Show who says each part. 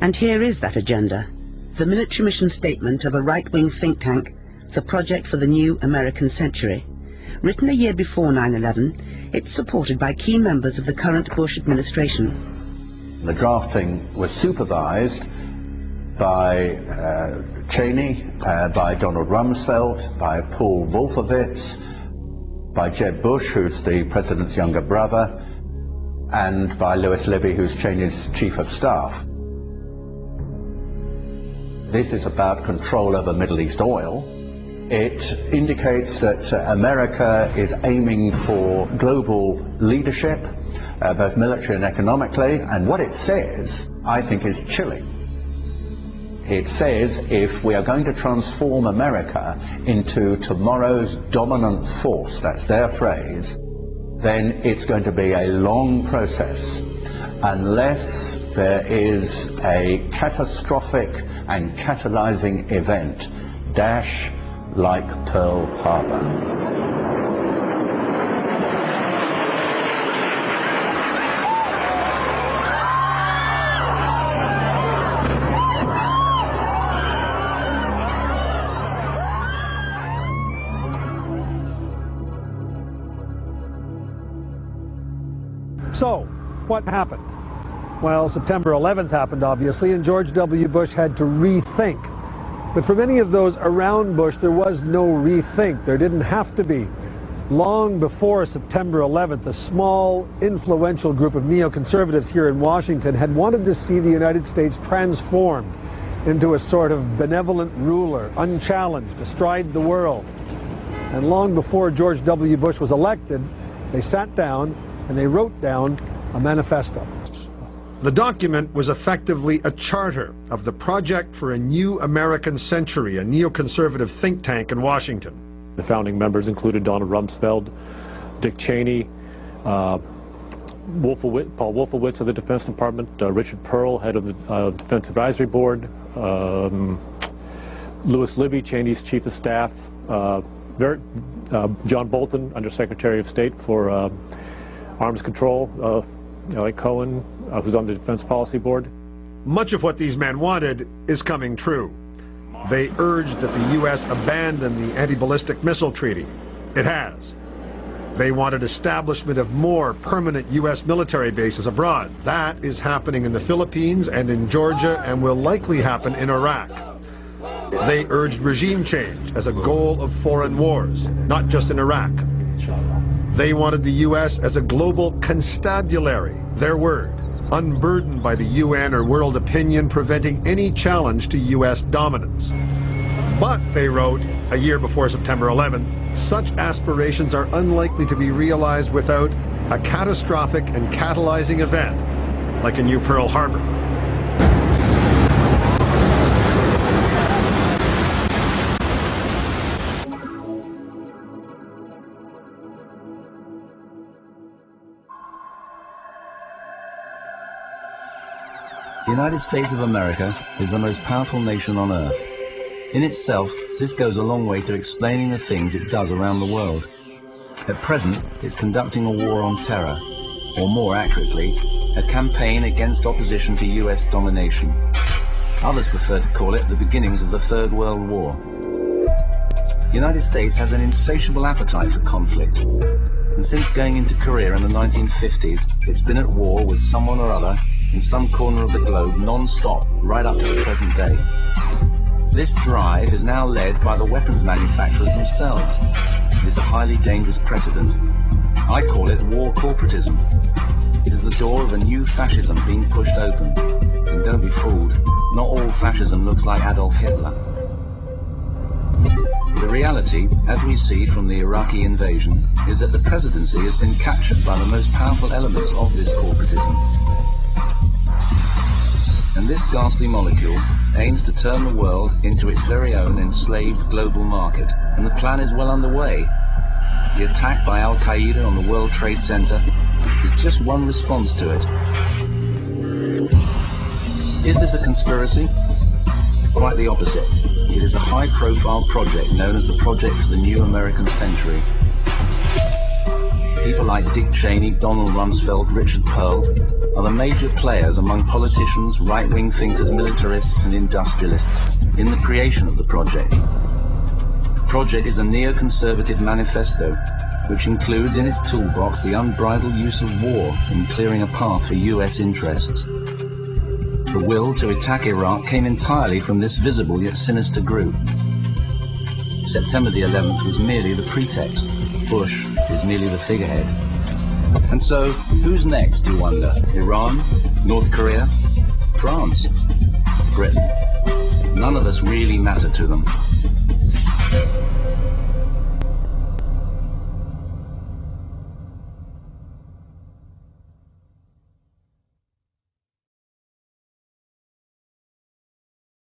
Speaker 1: And here is that agenda, the military mission statement of a right-wing think tank, the Project for the New American Century. Written a year before 9/11, it's supported by key members of the current Bush administration.
Speaker 2: The drafting was supervised by Cheney, by Donald Rumsfeld, by Paul Wolfowitz, by Jeb Bush, who's the president's younger brother, and by Lewis Libby, who's Cheney's chief of staff. This is about control over Middle East oil. It indicates that America is aiming for global leadership, both military and economically, and what it says, I think, is chilling. It says if we are going to transform America into tomorrow's dominant force, that's their phrase, then it's going to be a long process unless there is a catastrophic and catalyzing event, like Pearl Harbor.
Speaker 3: So, what happened? Well, September 11th happened, obviously, and George W. Bush had to rethink. But for many of those around Bush, there was no rethink. There didn't have to be. Long before September 11th, a small, influential group of neoconservatives here in Washington had wanted to see the United States transformed into a sort of benevolent ruler, unchallenged, astride the world. And long before George W. Bush was elected, they sat down and they wrote down a manifesto. The document was effectively a charter of the Project for a New American Century, a neoconservative think tank in Washington.
Speaker 4: The founding members included Donald Rumsfeld, Dick Cheney, Paul Wolfowitz of the Defense Department, Richard Pearl, head of the Defense Advisory Board, Lewis Libby, Cheney's chief of staff, John Bolton, Undersecretary of State for Arms Control, Elliot Cohen, who's on the Defense Policy Board.
Speaker 3: Much of what these men wanted is coming true. They urged that the U.S. abandon the anti-ballistic missile treaty. It has. They wanted establishment of more permanent U.S. military bases abroad. That is happening in the Philippines and in Georgia and will likely happen in Iraq. They urged regime change as a goal of foreign wars, not just in Iraq. They wanted the U.S. as a global constabulary, their word, unburdened by the UN or world opinion, preventing any challenge to U.S. dominance. But, they wrote, a year before September 11th, such aspirations are unlikely to be realized without a catastrophic and catalyzing event, like a new Pearl Harbor.
Speaker 5: The United States of America is the most powerful nation on earth. In itself, this goes a long way to explaining the things it does around the world. At present, it's conducting a war on terror, or more accurately, a campaign against opposition to US domination. Others prefer to call it the beginnings of the Third World War. The United States has an insatiable appetite for conflict, and since going into Korea in the 1950s, it's been at war with someone or other in some corner of the globe non-stop right up to the present day. This drive is now led by the weapons manufacturers themselves. It is a highly dangerous precedent. I call it war corporatism. It is the door of a new fascism being pushed open. And don't be fooled, not all fascism looks like Adolf Hitler. The reality, as we see from the Iraqi invasion, is that the presidency has been captured by the most powerful elements of this corporatism. And this ghastly molecule aims to turn the world into its very own enslaved global market. And the plan is well underway. The attack by Al-Qaeda on the World Trade Center is just one response to it. Is this a conspiracy? Quite the opposite. It is a high-profile project known as the Project for the New American Century. people like Dick Cheney, Donald Rumsfeld, Richard Pearl, are the major players among politicians, right-wing thinkers, militarists and industrialists in the creation of the project. The project is a neoconservative manifesto which includes in its toolbox the unbridled use of war in clearing a path for US interests. The will to attack Iraq came entirely from this visible yet sinister group. September the 11th was merely the pretext. Bush is merely the figurehead. And so, who's next, you wonder? Iran? North Korea? France? Britain? None of us really matter to them.